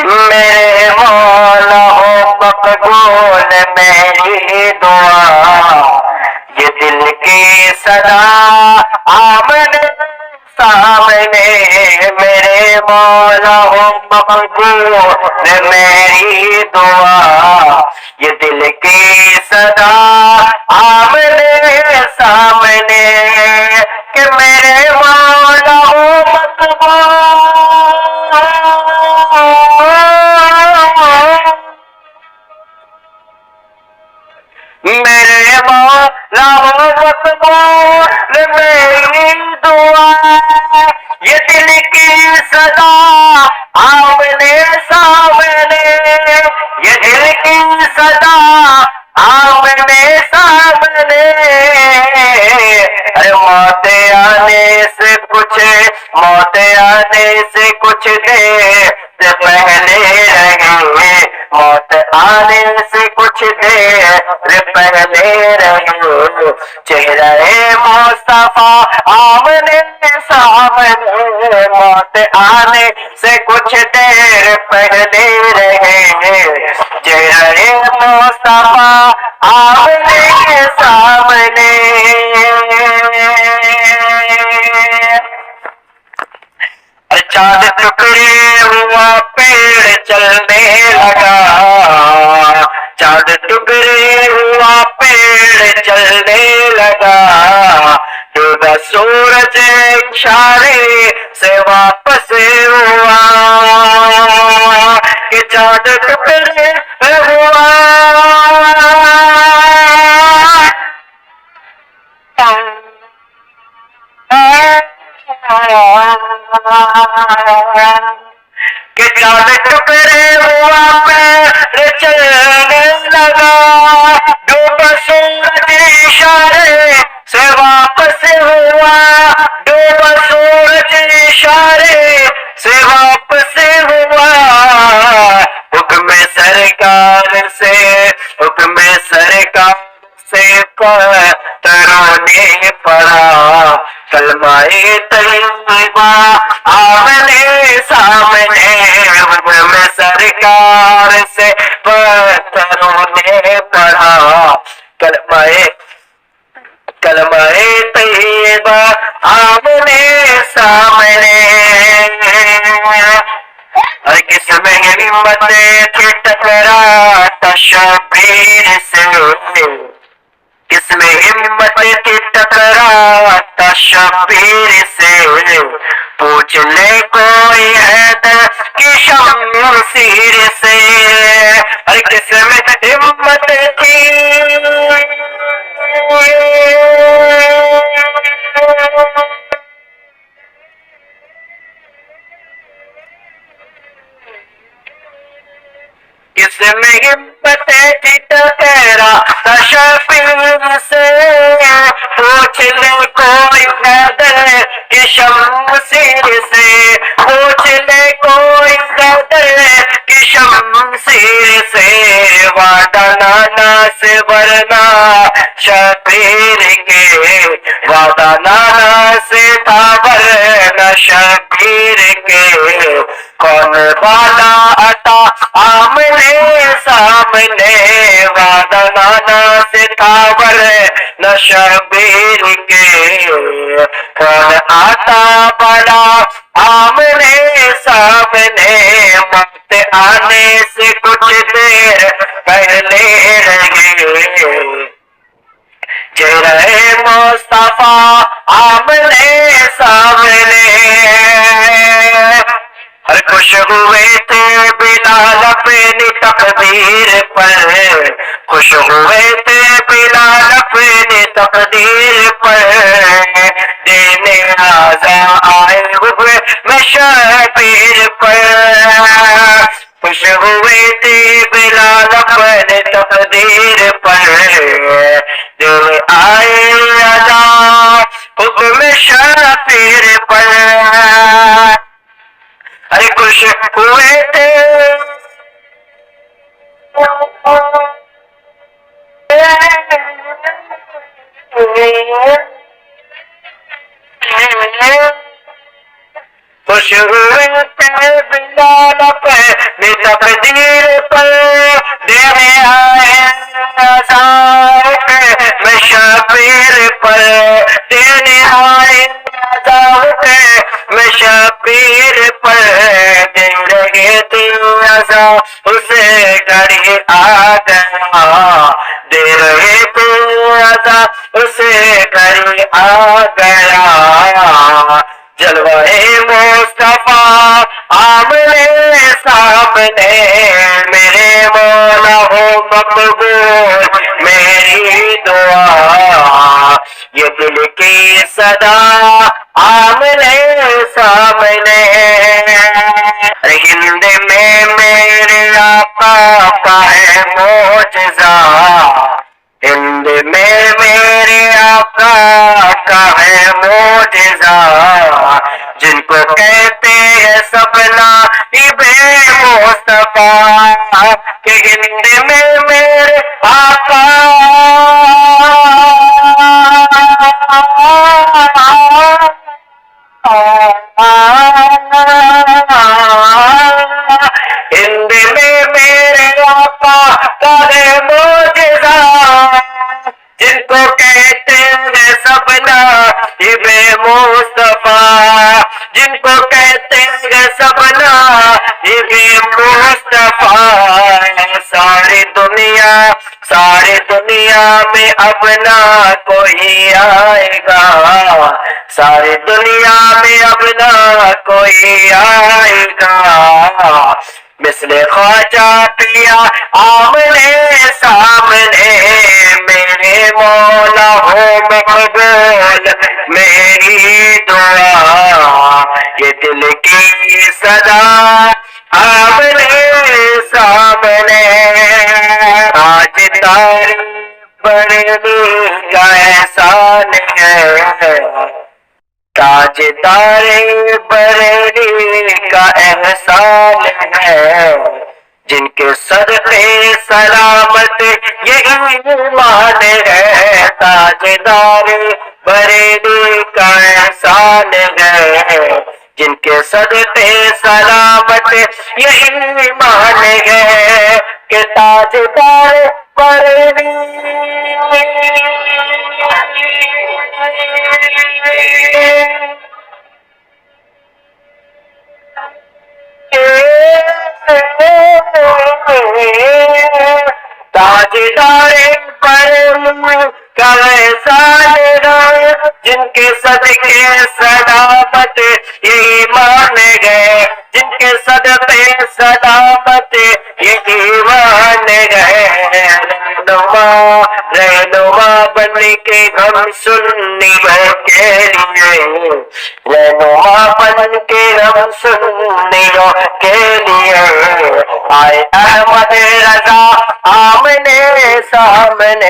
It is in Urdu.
میرے مولا ہو مقبول میری دعا، یہ دل کی صدا آمنے سامنے، میرے مولا ہو مقبول میری دعا، یہ دل کی صدا آمنے سامنے، کہ میرے مولا ہو مقبول میرے مولا ہو مقبول میری دعا، یہ دل کی صدا آمنے سامنے، یہ دل کی صدا آمنے سامنے، ارے موت آنے سے کچھ دیر پہلے رہیں، موت آنے سے کچھ دیر پہلے رہیں، چہرہ مصطفیٰ آمنے سامنے، موت آنے سے کچھ دیر پہلے رہیں، چہرہ مصطفیٰ آمنے سامنے، چاند ٹکڑے ہوا پیڑ چلنے لگا، چاند ٹکڑے ہوا پیڑ چلنے لگا، ڈوبا سورج اشارے سے واپس ہوا، کہ چاند ٹکڑے ہوا کہ چاند ٹکڑے ہوا پیر چلنے لگا، ڈوبا سورج اشارے سے واپس ہوا، ڈوبا سورج اشارے سے واپس ہوا، حکم سرکار سے پتھروں نے پڑھا، کلمہ طیبہ آمنے سامنے، حکم سرکار سے پتھروں نے پڑھا، کلمہ طیبہ آمنے سامنے، ہر کس میں ہمت تھی ٹکراتا شبیر سے، کس میں ہمت تھی ٹکراتا شبیر سے، پوچھ لے کوئی حیدر کی شمشیر سے، ہر کس میں ہمت تھی کس میں ہمت تھی ٹکراتا شبیر سے، پوچھ لے کوئی حیدر کی شمشیر سے، پوچھ لے کوئی حیدر کی شمشیر سے، وعدہ نانا سے ورنہ شبیر کے، وعدہ نانا سے تھا ورنہ شبیر کے، کون بالا عطا آمنے سامنے، وعدہ نانا سے تھا ورنہ شبیر کے، کون آتا بڑا آمنے سامنے، موت آنے سے کچھ دیر پہلے رہے، چہرہ مصطفیٰ آمنے سامنے، ہر خوش ہوئے تھے بلال اپنی تقدیر پر، خوش ہوئے تھے بلال اپنی تقدیر پر، دینے آزا آئے ہوئے میں شبیر پر، خوش ہوئے تھے بلال اپنی تقدیر پر، دینے آئے آزا حکم شبیر پر، ارے خوش ہوئے تھے خوش ہوئے تھے بلال اپنی تقدیر پر دینے آئے عذاب میں شبیر پر دینے آئے عذاب میں شبیر پر دے رہے تھے عذاب اسے گھڑی آ گیا دے رہے تھے عذاب اسے گھڑی آ گیا جلوہ مصطفیٰ آمنے سامنے میرے مولا ہو مقبول میری دعا یہ دل کی صدا آمنے سامنے ہند میں میرے آقا کا ہے معجزہ ہند میں میرے آقا کا ہے معجزہ جن کو کہتے ہیں سب نائب مصطفیٰ کہ ہند میں میرے آقا ہند میں میرے آقا کا ہے معجزہ جن کو کہتے ہیں سب نائب مصطفیٰ جن کو کہتے ہیں سب نائب مصطفیٰ ساری دنیا میں اب نہ کوئی آئے گا ساری دنیا میں اب نہ کوئی آئے گا مثل خواجہ پیا آمنے سامنے میرے مولا ہو مقبول میری دعا یہ دل کی صدا آمنے سامنے تاجدار بریلی کا احسان ہے تاجدار بریلی کا احسان ہے جن کے صدقے سلامت یہ ایمان ہے تاجدار بریلی کا احسان ہے جن کے صدقے سلامت یہ ایمان ہے کہ تاجدار بریلی تاجدار بریلی کا احسان ہے جن کے صدقے سلامت یہ ایمان ہے جن کے صدقے سلامت یہ ایمان ہے رہنما بن کے ہم سنیوں کے لیے رہنما بن کے ہم سنیوں کے لیے آئے احمد رضا آمنے سامنے